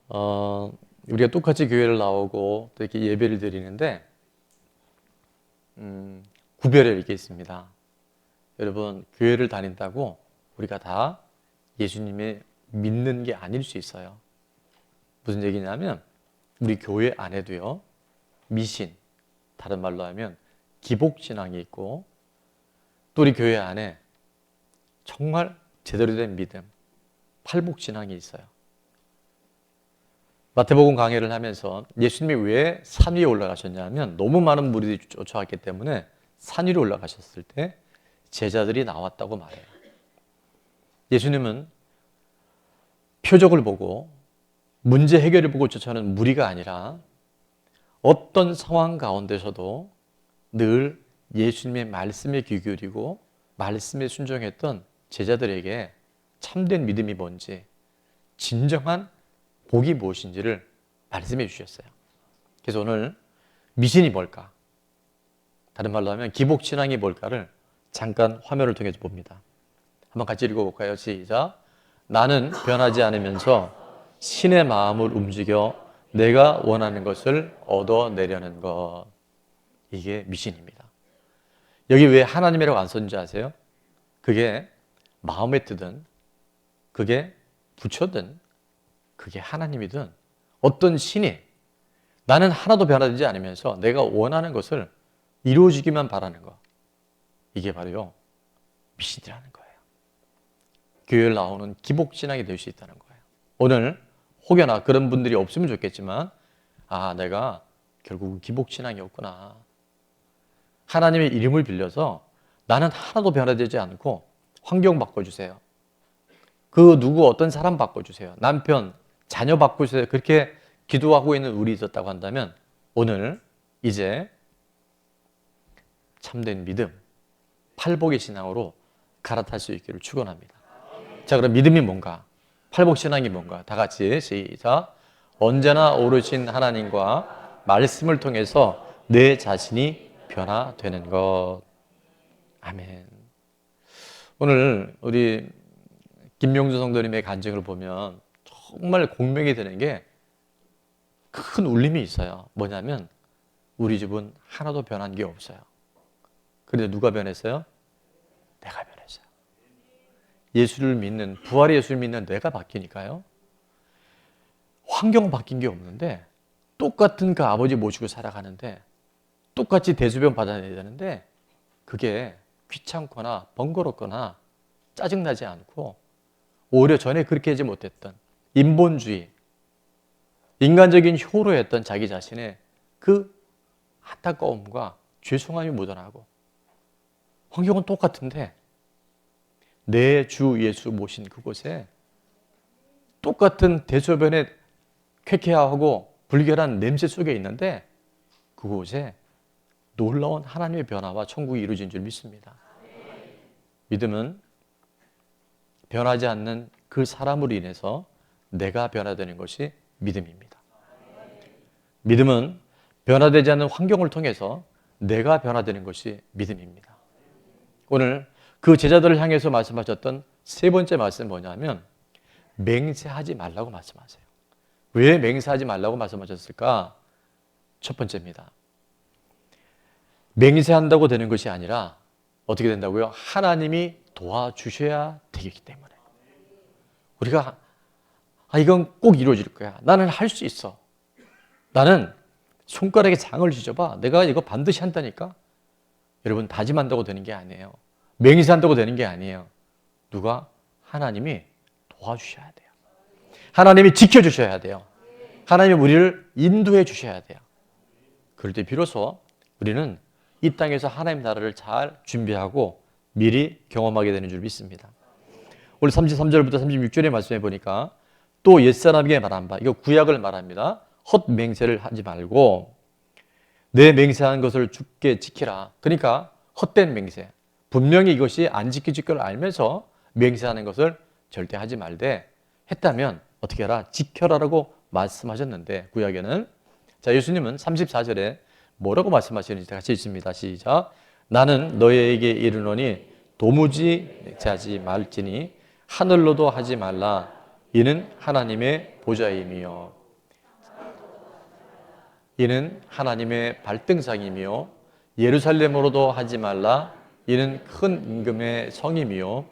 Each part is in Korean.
어, 우리가 똑같이 교회를 나오고 또 이렇게 예배를 드리는데 구별이 이렇게 있습니다. 여러분, 교회를 다닌다고 우리가 다 예수님의 믿는 게 아닐 수 있어요. 무슨 얘기냐면 우리 교회 안에도요, 미신, 다른 말로 하면 기복신앙이 있고, 또 우리 교회 안에 정말 제대로 된 믿음, 팔복신앙이 있어요. 마태복음 강해를 하면서 예수님이 왜 산 위에 올라가셨냐면 너무 많은 무리들이 쫓아왔기 때문에 산 위로 올라가셨을 때 제자들이 나왔다고 말해요. 예수님은 표적을 보고 문제 해결을 보고 쫓아오는 무리가 아니라 어떤 상황 가운데서도 늘 예수님의 말씀에 귀 기울이고 말씀에 순종했던 제자들에게 참된 믿음이 뭔지, 진정한 복이 무엇인지를 말씀해 주셨어요. 그래서 오늘 미신이 뭘까? 다른 말로 하면 기복신앙이 뭘까를 잠깐 화면을 통해서 봅니다. 한번 같이 읽어볼까요? 시작. 나는 변하지 않으면서 신의 마음을 움직여 내가 원하는 것을 얻어내려는 것. 이게 미신입니다. 여기 왜 하나님이라고 안 썼는지 아세요? 그게 마음에 드든, 그게 부처든, 그게 하나님이든 어떤 신이 나는 하나도 변하지 않으면서 내가 원하는 것을 이루어지기만 바라는 것. 이게 바로 미신이라는 거예요. 교회를 나오는 기복신앙이 될 수 있다는 거예요. 오늘 혹여나 그런 분들이 없으면 좋겠지만 내가 결국 기복신앙이었구나. 하나님의 이름을 빌려서 나는 하나도 변화되지 않고 환경 바꿔주세요. 그 누구 어떤 사람 바꿔주세요. 남편, 자녀 바꿔주세요. 그렇게 기도하고 있는 우리 있었다고 한다면 오늘 이제 참된 믿음, 팔복의 신앙으로 갈아탈 수 있기를 축원합니다. 자, 그럼 믿음이 뭔가? 팔복 신앙이 뭔가? 다 같이 시작. 언제나 오르신 하나님과 말씀을 통해서 내 자신이 변화되는 것. 아멘. 오늘 우리 김명주 성도님의 간증을 보면 정말 공명이 되는 게 큰 울림이 있어요. 뭐냐면 우리 집은 하나도 변한 게 없어요. 그런데 누가 변했어요? 내가 변했어요. 예수를 믿는, 부활의 예수를 믿는 내가 바뀌니까요. 환경 바뀐 게 없는데 똑같은 그 아버지 모시고 살아가는데 똑같이 대소변 받아내야 되는데 그게 귀찮거나 번거롭거나 짜증나지 않고 오히려 전에 그렇게 하지 못했던 인본주의, 인간적인 효로했던 자기 자신의 그 안타까움과 죄송함이 묻어나고 환경은 똑같은데 내 주 예수 모신 그곳에 똑같은 대소변에 쾌쾌하고 불결한 냄새 속에 있는데 그곳에 놀라운 하나님의 변화와 천국이 이루어진 줄 믿습니다. 믿음은 변하지 않는 그 사람으로 인해서 내가 변화되는 것이 믿음입니다. 믿음은 변화되지 않는 환경을 통해서 내가 변화되는 것이 믿음입니다. 오늘 그 제자들을 향해서 말씀하셨던 세 번째 말씀은 뭐냐면 맹세하지 말라고 말씀하세요. 왜 맹세하지 말라고 말씀하셨을까? 첫 번째입니다. 맹세한다고 되는 것이 아니라 어떻게 된다고요? 하나님이 도와주셔야 되기 때문에. 우리가 이건 꼭 이루어질 거야. 나는 할 수 있어. 나는 손가락에 장을 쥐어봐. 내가 이거 반드시 한다니까. 여러분 다짐한다고 되는 게 아니에요. 맹세한다고 되는 게 아니에요. 누가? 하나님이 도와주셔야 돼요. 하나님이 지켜주셔야 돼요. 하나님이 우리를 인도해 주셔야 돼요. 그럴 때 비로소 우리는 이 땅에서 하나님 나라를 잘 준비하고 미리 경험하게 되는 줄 믿습니다. 오늘 33절부터 36절의 말씀해 보니까 또 옛사람에게 말한 바, 이거 구약을 말합니다. 헛맹세를 하지 말고 내 맹세한 것을 주께 지키라. 그러니까 헛된 맹세. 분명히 이것이 안 지켜질 걸 알면서 맹세하는 것을 절대 하지 말되 했다면 어떻게 하라? 지켜라라고 말씀하셨는데 구약에는 자 예수님은 34절에 뭐라고 말씀하시는지 같이 읽습니다. 시작. 나는 너희에게 이르노니 도무지 맹세하지 말지니 하늘로도 하지 말라. 이는 하나님의 보좌임이요. 이는 하나님의 발등상이며 예루살렘으로도 하지 말라. 이는 큰 임금의 성임이요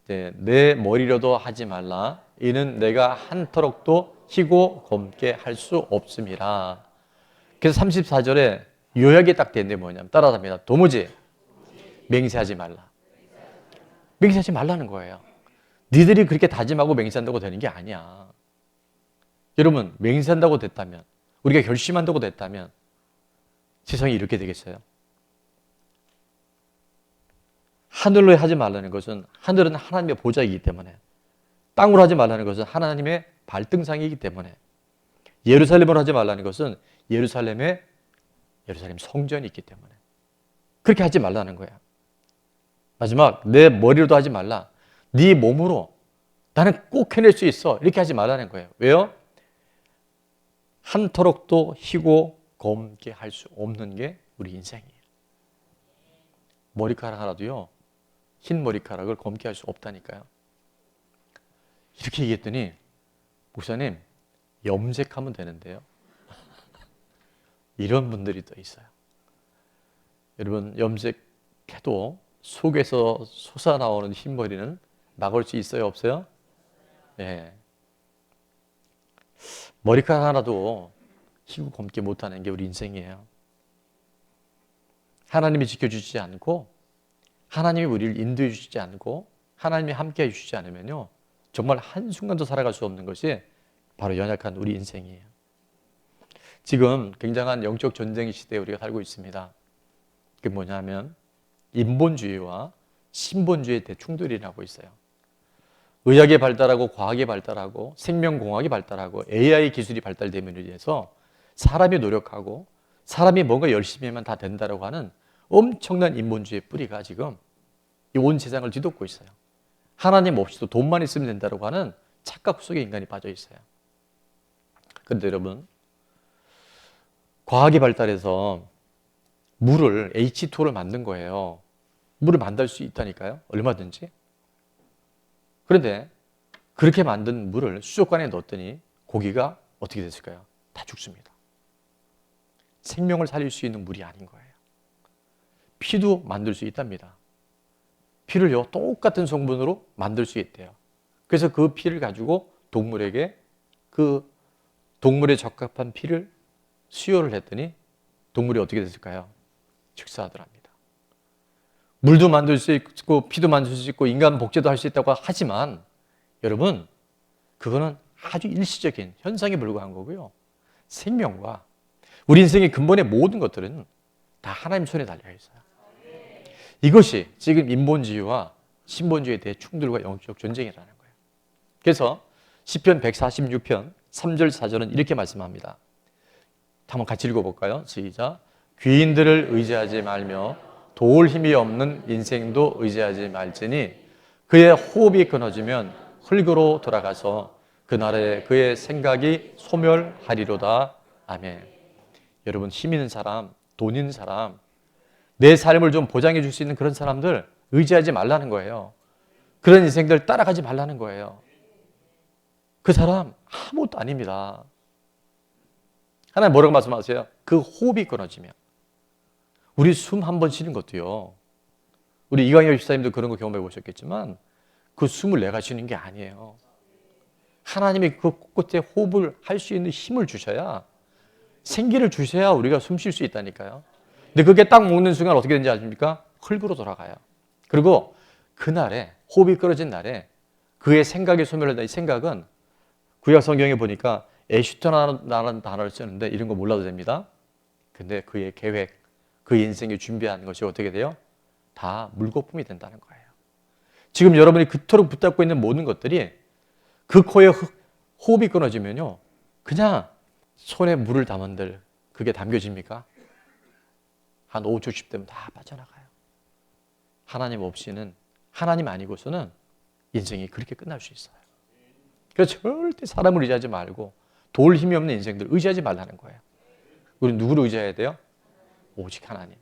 내 머리로도 하지 말라. 이는 내가 한터럭도 희고 검게 할 수 없음이라. 그래서 34절에 요약이 딱 되는데 뭐냐면 따라합니다. 도무지 맹세하지 말라. 맹세하지 말라는 거예요. 니들이 그렇게 다짐하고 맹세한다고 되는 게 아니야. 여러분, 맹세한다고 됐다면, 우리가 결심한다고 됐다면 세상이 이렇게 되겠어요? 하늘로 하지 말라는 것은, 하늘은 하나님의 보좌이기 때문에, 땅으로 하지 말라는 것은 하나님의 발등상이기 때문에, 예루살렘으로 하지 말라는 것은 예루살em 성전이 있기 때문에 그렇게 하지 말라는 거야. 마지막, 내 머리로도 하지 말라. 네 몸으로 나는 꼭 해낼 수 있어. 이렇게 하지 말라는 거예요. 왜요? 한터럭도 희고 검게 할 수 없는 게 우리 인생이에요. 머리카락 하나도요, 흰 머리카락을 검게 할 수 없다니까요. 이렇게 얘기했더니 목사님, 염색하면 되는데요. 이런 분들이 또 있어요. 여러분, 염색해도 속에서 솟아나오는 흰머리는 막을 수 있어요, 없어요? 네. 머리카락 하나도 희고 검게 못하는 게 우리 인생이에요. 하나님이 지켜주지 않고, 하나님이 우리를 인도해 주시지 않고, 하나님이 함께 해주시지 않으면요, 정말 한순간도 살아갈 수 없는 것이 바로 연약한 우리 인생이에요. 지금 굉장한 영적 전쟁의 시대에 우리가 살고 있습니다. 그게 뭐냐면 인본주의와 신본주의의 대충돌이 일어나고 있어요. 의학이 발달하고 과학이 발달하고 생명공학이 발달하고 AI 기술이 발달됨으로 인해서 사람이 노력하고 사람이 뭔가 열심히 하면 다 된다고 하는 엄청난 인본주의의 뿌리가 지금 이 온 세상을 뒤덮고 있어요. 하나님 없이도 돈만 있으면 된다고 하는 착각 속에 인간이 빠져 있어요. 그런데 여러분, 과학이 발달해서 물을 H2O를 만든 거예요. 물을 만들 수 있다니까요. 얼마든지. 그런데 그렇게 만든 물을 수족관에 넣었더니 고기가 어떻게 됐을까요? 다 죽습니다. 생명을 살릴 수 있는 물이 아닌 거예요. 피도 만들 수 있답니다. 피를요, 똑같은 성분으로 만들 수 있대요. 그래서 그 피를 가지고 동물에게 그 동물에 적합한 피를 수혈을 했더니 동물이 어떻게 됐을까요? 즉사하더랍니다. 물도 만들 수 있고 피도 만들 수 있고 인간 복제도 할 수 있다고 하지만 여러분, 그거는 아주 일시적인 현상에 불과한 거고요. 생명과 우리 인생의 근본의 모든 것들은 다 하나님 손에 달려 있어요. 이것이 지금 인본주의와 신본주의에 대해 충돌과 영적 전쟁이라는 거예요. 그래서 시편 146편 3절 4절은 이렇게 말씀합니다. 한번 같이 읽어볼까요? 시작. 귀인들을 의지하지 말며 도울 힘이 없는 인생도 의지하지 말지니 그의 호흡이 끊어지면 흙으로 돌아가서 그날에 그의 생각이 소멸하리로다. 아멘. 여러분, 힘 있는 사람, 돈 있는 사람, 내 삶을 좀 보장해 줄 수 있는 그런 사람들 의지하지 말라는 거예요. 그런 인생들 따라가지 말라는 거예요. 그 사람 아무것도 아닙니다. 하나님 뭐라고 말씀하세요? 그 호흡이 끊어지면. 우리 숨 한 번 쉬는 것도요, 우리 이광혁 집사님도 그런 거 경험해 보셨겠지만 그 숨을 내가 쉬는 게 아니에요. 하나님이 그 곳곳에 호흡을 할 수 있는 힘을 주셔야, 생기를 주셔야 우리가 숨 쉴 수 있다니까요. 근데 그게 딱 먹는 순간 어떻게 되는지 아십니까? 흙으로 돌아가요. 그리고 그날에, 호흡이 끊어진 날에 그의 생각이 소멸한다. 이 생각은 구약 성경에 보니까 에슈터라는 단어를 쓰는데 이런 거 몰라도 됩니다. 근데 그의 계획, 그 인생에 준비한 것이 어떻게 돼요? 다 물거품이 된다는 거예요. 지금 여러분이 그토록 붙잡고 있는 모든 것들이 그 코에 호흡이 끊어지면요, 그냥 손에 물을 담은들 그게 담겨집니까? 한 5초 10대면 다 빠져나가요. 하나님 없이는, 하나님 아니고서는 인생이 그렇게 끝날 수 있어요. 그래서 절대 사람을 의지하지 말고 도울 힘이 없는 인생들 의지하지 말라는 거예요. 우리는 누구를 의지해야 돼요? 오직 하나님,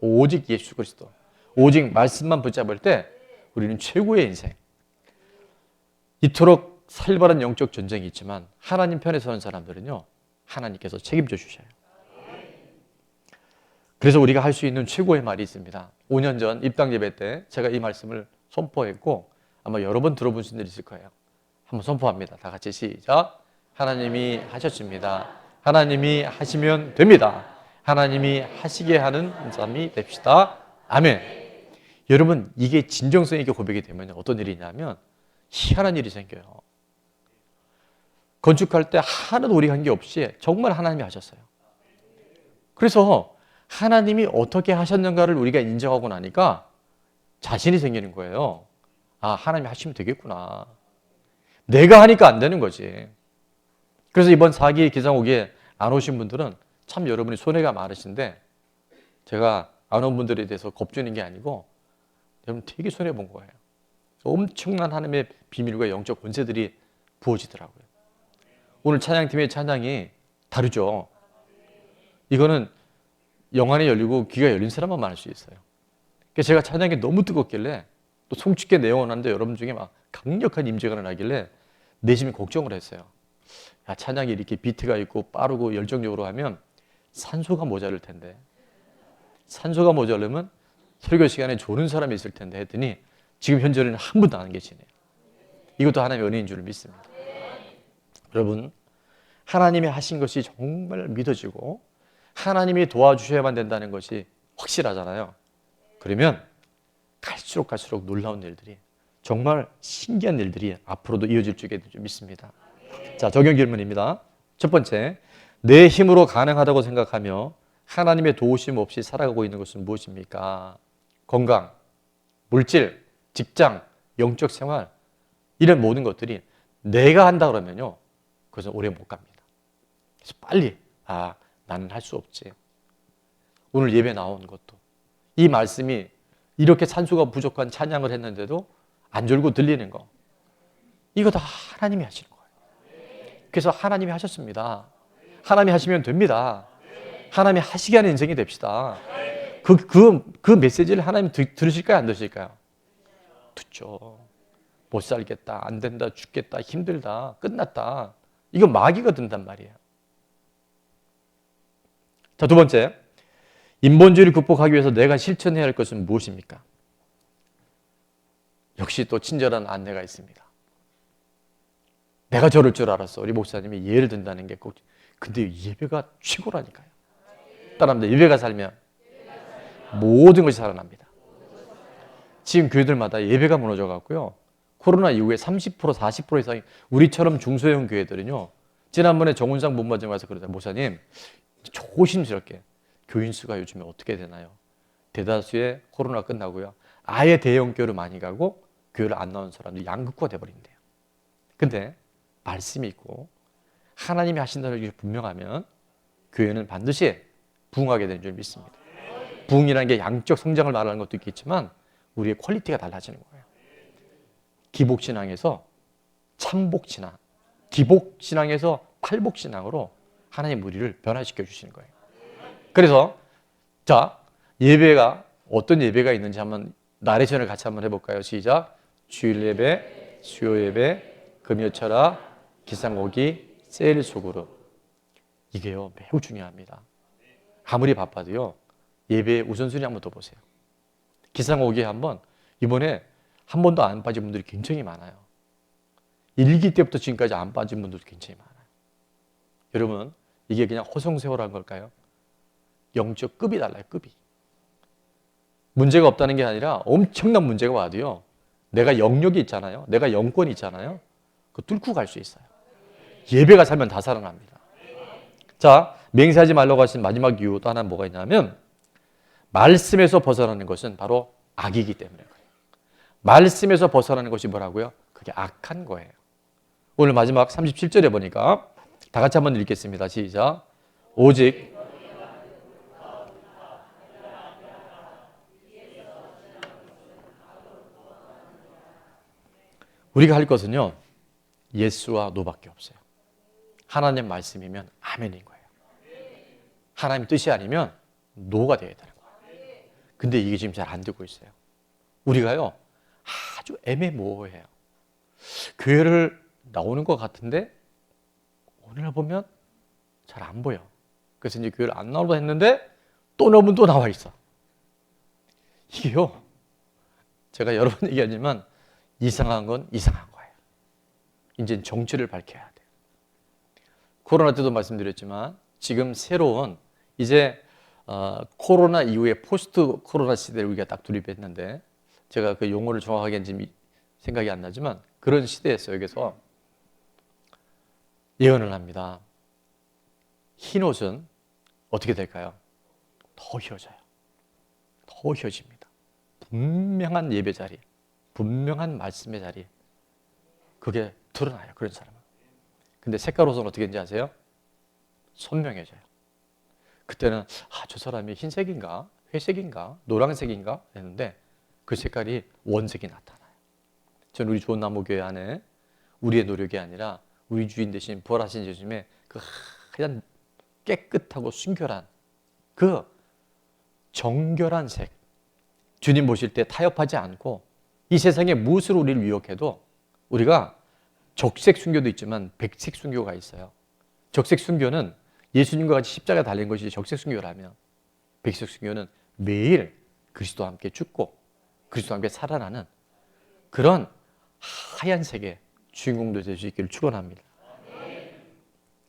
오직 예수 그리스도, 오직 말씀만 붙잡을 때 우리는 최고의 인생. 이토록 살벌한 영적 전쟁이 있지만 하나님 편에 서는 사람들은요, 하나님께서 책임져 주셔요. 그래서 우리가 할 수 있는 최고의 말이 있습니다. 5년 전 입당 예배 때 제가 이 말씀을 선포했고 아마 여러 번 들어본 분들이 있을 거예요. 한번 선포합니다. 다 같이 시작. 하나님이 하셨습니다. 하나님이 하시면 됩니다. 하나님이 하시게 하는 사람이 됩시다. 아멘. 여러분, 이게 진정성 있게 고백이 되면 어떤 일이 있냐면 희한한 일이 생겨요. 건축할 때 하나도 우리 관계 없이 정말 하나님이 하셨어요. 그래서 하나님이 어떻게 하셨는가를 우리가 인정하고 나니까 자신이 생기는 거예요. 아, 하나님이 하시면 되겠구나. 내가 하니까 안 되는 거지. 그래서 이번 4기 기상오기에 안 오신 분들은 참 여러분이 손해가 많으신데 제가 안 온 분들에 대해서 겁주는 게 아니고 여러분 되게 손해본 거예요. 엄청난 하나님의 비밀과 영적 권세들이 부어지더라고요. 오늘 찬양팀의 찬양이 다르죠. 이거는 영안이 열리고 귀가 열린 사람만 할 수 있어요. 그래서 제가 찬양이 너무 뜨겁길래 또 송축계 내용을 하는데 여러분 중에 막 강력한 임재가 나길래 내심이 걱정을 했어요. 야, 찬양이 이렇게 비트가 있고 빠르고 열정적으로 하면 산소가 모자랄 텐데 산소가 모자르면 설교 시간에 조는 사람이 있을 텐데 했더니 지금 현재는 한 분도 안 계시네요. 이것도 하나님의 은혜인 줄 믿습니다. 여러분, 하나님이 하신 것이 정말 믿어지고 하나님이 도와주셔야만 된다는 것이 확실하잖아요. 그러면 갈수록 놀라운 일들이 정말 신기한 일들이 앞으로도 이어질 줄 믿습니다. 자, 적용 질문입니다. 첫 번째, 내 힘으로 가능하다고 생각하며 하나님의 도우심 없이 살아가고 있는 것은 무엇입니까? 건강, 물질, 직장, 영적 생활 이런 모든 것들이 내가 한다 그러면요 그것은 오래 못 갑니다. 그래서 빨리 나는 할 수 없지. 오늘 예배 나온 것도 이 말씀이 이렇게 산소가 부족한 찬양을 했는데도 안 졸고 들리는 거 이거 다 하나님이 하시는 거예요. 그래서 하나님이 하셨습니다. 하나님이 하시면 됩니다. 하나님이 하시게 하는 인생이 됩시다. 그 메시지를 하나님 들으실까요? 안 들으실까요? 듣죠. 못 살겠다, 안 된다, 죽겠다, 힘들다, 끝났다. 이거 마귀가 든단 말이에요. 자, 두 번째, 인본주의를 극복하기 위해서 내가 실천해야 할 것은 무엇입니까? 역시 또 친절한 안내가 있습니다. 내가 저럴 줄 알았어. 우리 목사님이 예를 든다는 게 꼭. 근데 예배가 최고라니까요. 따라합니다. 예배가 살면 모든 것이 살아납니다. 지금 교회들마다 예배가 무너져 갖고요. 코로나 이후에 30%, 40% 이상이 우리처럼 중소형 교회들은요. 지난번에 정운상 본부장이 와서 그러다 목사님 조심스럽게 교인 수가 요즘에 어떻게 되나요? 대다수의 코로나 끝나고요. 아예 대형 교회로 많이 가고 교회를 안 나오는 사람들이 양극화가 돼버린대요. 근데 말씀이 있고 하나님이 하신다는 게 분명하면 교회는 반드시 부흥하게 되는 줄 믿습니다. 부흥이라는 게 양적 성장을 말하는 것도 있겠지만 우리의 퀄리티가 달라지는 거예요. 기복신앙에서 참복신앙, 기복신앙에서 팔복신앙으로 하나님 우리를 변화시켜 주시는 거예요. 그래서 자, 예배가 어떤 예배가 있는지 한번 나레이션을 같이 한번 해볼까요? 시작. 주일 예배, 수요 예배, 금요철학, 기상오기, 세일 소그룹. 이게요 매우 중요합니다. 아무리 바빠도요 예배의 우선순위 한번 더 보세요. 기상오기에 한번 이번에 한 번도 안 빠진 분들이 굉장히 많아요. 1기 때부터 지금까지 안 빠진 분들도 굉장히 많아요. 여러분 이게 그냥 허송세월한 걸까요? 영적 급이 달라요. 급이. 문제가 없다는 게 아니라 엄청난 문제가 와도요 내가 영역이 있잖아요. 내가 영권이 있잖아요. 그거 뚫고 갈 수 있어요. 예배가 살면 다 살아납니다. 자, 맹세하지 말라고 하신 마지막 이유 또 하나 뭐가 있냐면 말씀에서 벗어나는 것은 바로 악이기 때문에 그래요. 말씀에서 벗어나는 것이 뭐라고요? 그게 악한 거예요. 오늘 마지막 37절에 보니까 다 같이 한번 읽겠습니다. 시작. 오직 우리가 할 것은요 예스와 노밖에 없어요. 하나님 말씀이면 아멘인 거예요. 하나님 뜻이 아니면 노가 되어야 되는 거예요. 근데 이게 지금 잘 안 되고 있어요. 우리가요 아주 애매모호해요. 교회를 나오는 것 같은데 오늘 보면 잘 안 보여. 그래서 이제 교회를 안 나오려 했는데 또 넣으면 또 나와 있어. 이게요, 제가 여러 번 얘기하지만 이상한 건 이상한 거예요. 이제 정체를 밝혀야 돼요. 코로나 때도 말씀드렸지만 지금 새로운 이제 코로나 이후에 포스트 코로나 시대를 우리가 딱 돌입했는데, 제가 그 용어를 정확하게 지금 생각이 안 나지만 그런 시대에서 여기서 예언을 합니다. 흰 옷은 어떻게 될까요? 더 휘어져요. 더 휘어집니다. 분명한 예배 자리, 분명한 말씀의 자리, 그게 드러나요, 그런 사람은. 근데 색깔 옷은 어떻게 되는지 아세요? 선명해져요. 그때는 저 사람이 흰색인가 회색인가 노란색인가 했는데 그 색깔이 원색이 나타나요. 저는 우리 좋은 나무 교회 안에 우리의 노력이 아니라 우리 주인 되신 부활하신 예수님의 그 하얀 깨끗하고 순결한 그 정결한 색, 주님 보실 때 타협하지 않고 이 세상에 무엇으로 우리를 유혹해도 우리가 적색 순교도 있지만 백색 순교가 있어요. 적색 순교는 예수님과 같이 십자가에 달린 것이 적색 순교라면, 백색 순교는 매일 그리스도와 함께 죽고 그리스도와 함께 살아나는 그런 하얀색의 주인공도 될 수 있기를 축원합니다.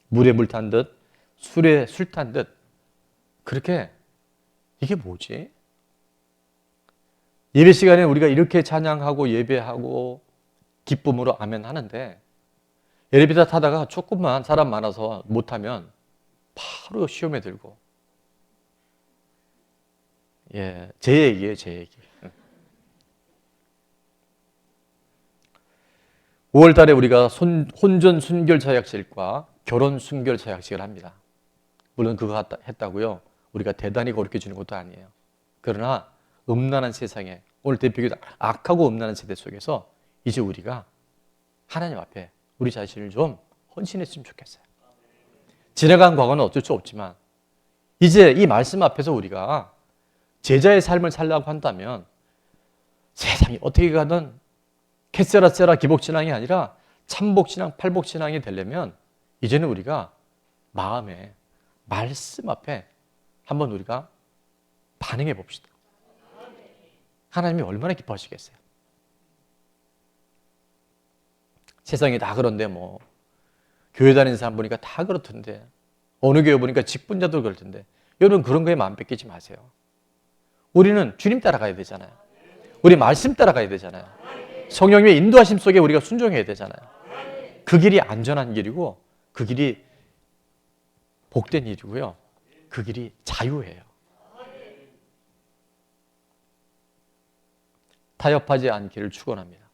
물에 물 탄 듯, 술에 술 탄 듯, 그렇게. 이게 뭐지? 예배 시간에 우리가 이렇게 찬양하고 예배하고 기쁨으로 아멘 하는데, 엘리베이터 타다가 조금만 사람 많아서 못하면 바로 시험에 들고. 제 얘기예요, 제 얘기. 5월 달에 우리가 혼전 순결 자약식과 결혼 순결 자약식을 합니다. 물론 그거 했다고요 우리가 대단히 거룩해 주는 것도 아니에요. 그러나 음란한 세상에, 오늘 대표기도 악하고 음란한 세대 속에서 이제 우리가 하나님 앞에 우리 자신을 좀 헌신했으면 좋겠어요. 지나간 과거는 어쩔 수 없지만 이제 이 말씀 앞에서 우리가 제자의 삶을 살려고 한다면 세상이 어떻게 가든 캐세라세라 기복신앙이 아니라 참복신앙, 팔복신앙이 되려면 이제는 우리가 마음에 말씀 앞에 한번 우리가 반응해 봅시다. 하나님이 얼마나 기뻐하시겠어요? 세상이 다 그런데 뭐 교회 다니는 사람 보니까 다 그렇던데, 어느 교회 보니까 직분자도 그럴 텐데, 여러분 그런 거에 마음 뺏기지 마세요. 우리는 주님 따라가야 되잖아요. 우리 말씀 따라가야 되잖아요. 성령님의 인도하심 속에 우리가 순종해야 되잖아요. 그 길이 안전한 길이고 그 길이 복된 일이고요. 그 길이 자유예요. 타협하지 않기를 축원합니다.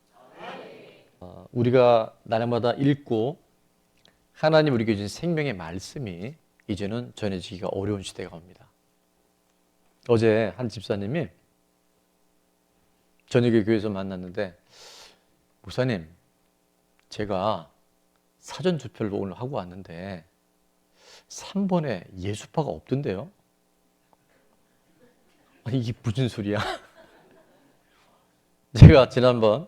우리가 날마다 읽고 하나님 우리에게 주신 생명의 말씀이 이제는 전해지기가 어려운 시대가 옵니다. 어제 한 집사님이 저녁에 교회에서 만났는데, 목사님, 제가 사전 투표를 오늘 하고 왔는데 3번에 예수파가 없던데요? 아니, 이게 무슨 소리야? 제가 지난번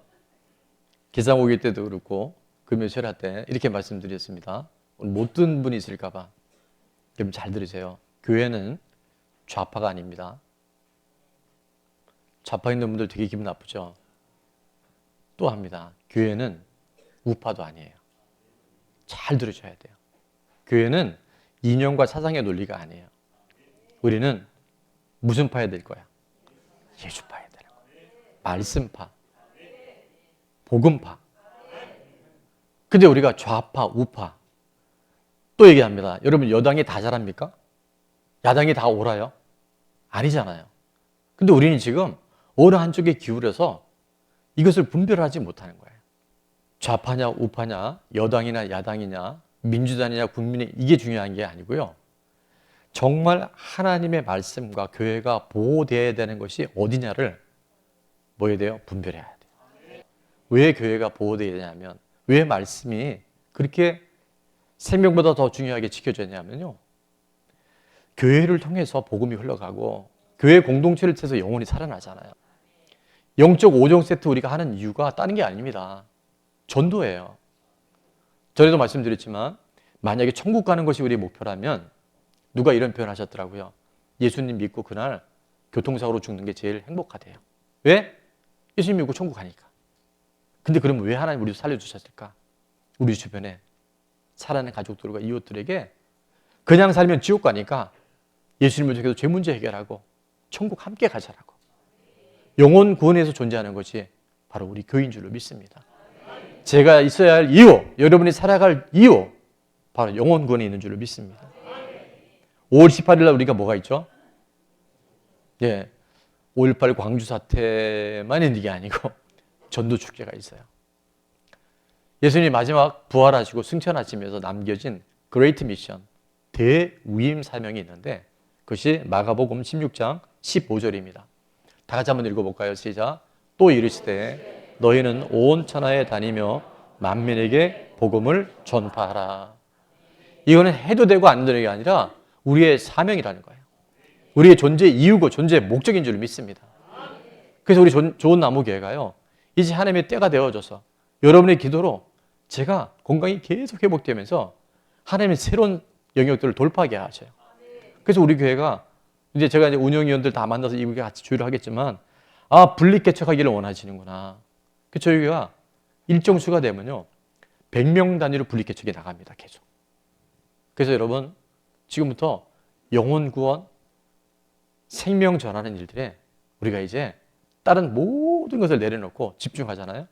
기상오기 때도 그렇고 금요철야 때 이렇게 말씀드렸습니다. 오늘 못 듣는 분이 있을까 봐. 여러분 잘 들으세요. 교회는 좌파가 아닙니다. 좌파 있는 분들 되게 기분 나쁘죠? 또 합니다. 교회는 우파도 아니에요. 잘 들으셔야 돼요. 교회는 이념과 사상의 논리가 아니에요. 우리는 무슨 파야 될 거야? 예수파야 되는 거야. 말씀파, 복음파. 근데 우리가 좌파, 우파 또 얘기합니다. 여러분 여당이 다 잘합니까? 야당이 다 옳아요? 아니잖아요. 근데 우리는 지금 어느 한쪽에 기울여서 이것을 분별하지 못하는 거예요. 좌파냐 우파냐, 여당이냐 야당이냐, 민주당이냐 국민이, 이게 중요한 게 아니고요. 정말 하나님의 말씀과 교회가 보호되어야 되는 것이 어디냐를 뭐 해야 돼요? 분별해야 돼요. 왜 교회가 보호되어야 되냐면, 왜 말씀이 그렇게 생명보다 더 중요하게 지켜졌냐면요, 교회를 통해서 복음이 흘러가고 교회 공동체를 통해서 영혼이 살아나잖아요. 영적 5종 세트 우리가 하는 이유가 다른 게 아닙니다. 전도예요. 전에도 말씀드렸지만 만약에 천국 가는 것이 우리의 목표라면 누가 이런 표현 하셨더라고요. 예수님 믿고 그날 교통사고로 죽는 게 제일 행복하대요. 왜? 예수님 믿고 천국 가니까. 근데 그러면 왜 하나님 우리도 살려주셨을까? 우리 주변에 사랑하는 가족들과 이웃들에게 그냥 살면 지옥 가니까 예수님을 통해서 죄 문제 해결하고 천국 함께 가자라고. 영혼 구원에서 존재하는 것이 바로 우리 교인 줄로 믿습니다. 제가 있어야 할 이유, 여러분이 살아갈 이유, 바로 영혼 구원에 있는 줄로 믿습니다. 5월 18일 날 우리가 뭐가 있죠? 예, 5.18 광주 사태만 있는 게 아니고 전도 축제가 있어요. 예수님이 마지막 부활하시고 승천하시면서 남겨진 그레이트 미션, 대위임 사명이 있는데 그것이 마가복음 16장 15절입니다. 다 같이 한번 읽어볼까요? 시작. 또 이르시되 너희는 온 천하에 다니며 만민에게 복음을 전파하라. 이거는 해도 되고 안 되는 게 아니라 우리의 사명이라는 거예요. 우리의 존재 이유고 존재 목적인 줄 믿습니다. 그래서 우리 좋은 나무교회가요, 이제 하나님의 때가 되어져서 여러분의 기도로 제가 건강이 계속 회복되면서 하나님의 새로운 영역들을 돌파하게 하셔요. 그래서 우리 교회가 이제 제가 이제 운영위원들 다 만나서 이 교회 같이 주의를 하겠지만, 분리개척하기를 원하시는구나. 그 저희 교회가 일정 수가 되면요 100명 단위로 분리개척이 나갑니다. 계속. 그래서 여러분 지금부터 영혼 구원, 생명 전하는 일들에 우리가 이제 다른 모든 것을 내려놓고 집중하잖아요.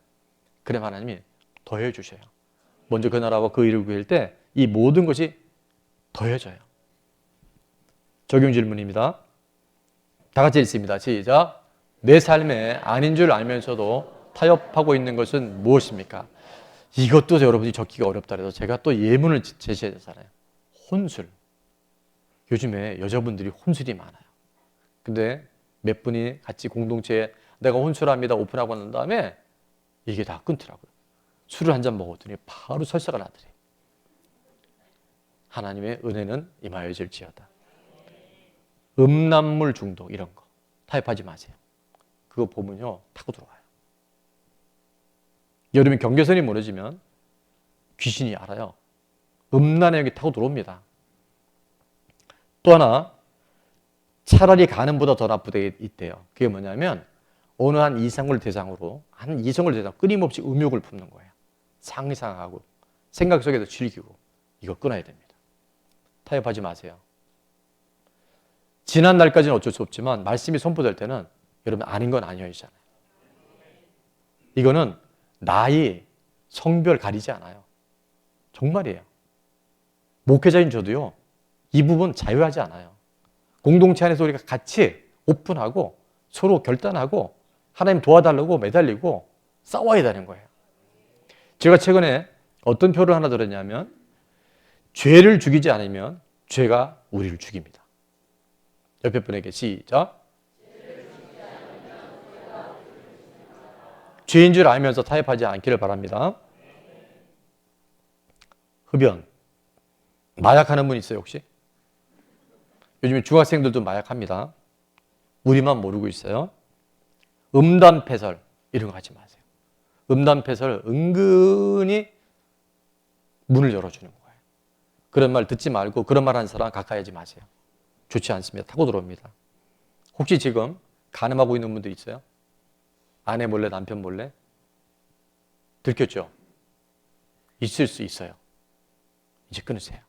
그럼 하나님이 더해 주셔요. 먼저 그 나라와 그 일을 구할 때 이 모든 것이 더해져요. 적용 질문입니다. 다 같이 읽습니다. 시작. 내 삶에 아닌 줄 알면서도 타협하고 있는 것은 무엇입니까? 이것도 여러분이 적기가 어렵다 해서 제가 또 예문을 제시해야 되잖아요. 혼술. 요즘에 여자분들이 혼술이 많아요. 근데 몇 분이 같이 공동체에 내가 혼술합니다 오픈하고 난 다음에 이게 다 끊더라고요. 술을 한 잔 먹었더니 바로 설사가 나더래요. 하나님의 은혜는 임하여질지어다. 음란물 중독 이런 거 타협하지 마세요. 그거 보면요 타고 들어와요. 여러분 경계선이 무너지면 귀신이 알아요. 음란에 여기 타고 들어옵니다. 또 하나 차라리 가늠보다 더 나쁘게 있대요. 그게 뭐냐면 어느 한 이성을 대상으로 끊임없이 음욕을 품는 거예요. 상상하고 생각 속에서 즐기고 이거 끊어야 됩니다. 타협하지 마세요. 지난 날까지는 어쩔 수 없지만 말씀이 선포될 때는 여러분 아닌 건 아니어야잖아요. 이거는 나이, 성별 가리지 않아요. 정말이에요. 목회자인 저도요. 이 부분 자유하지 않아요. 공동체 안에서 우리가 같이 오픈하고 서로 결단하고 하나님 도와달라고 매달리고 싸워야 되는 거예요. 제가 최근에 어떤 표를 하나 들었냐면 죄를 죽이지 않으면 죄가 우리를 죽입니다. 옆에 분에게 시작. 죄인 줄 알면서 타협하지 않기를 바랍니다. 흡연. 마약하는 분 있어요 혹시? 요즘에 중학생들도 마약합니다. 우리만 모르고 있어요. 음담패설 이런 거 하지 마세요. 음담패설 은근히 문을 열어주는 거예요. 그런 말 듣지 말고 그런 말 하는 사람 가까이 하지 마세요. 좋지 않습니다. 타고 들어옵니다. 혹시 지금 간음하고 있는 분들 있어요? 아내 몰래 남편 몰래? 들켰죠? 있을 수 있어요. 이제 끊으세요.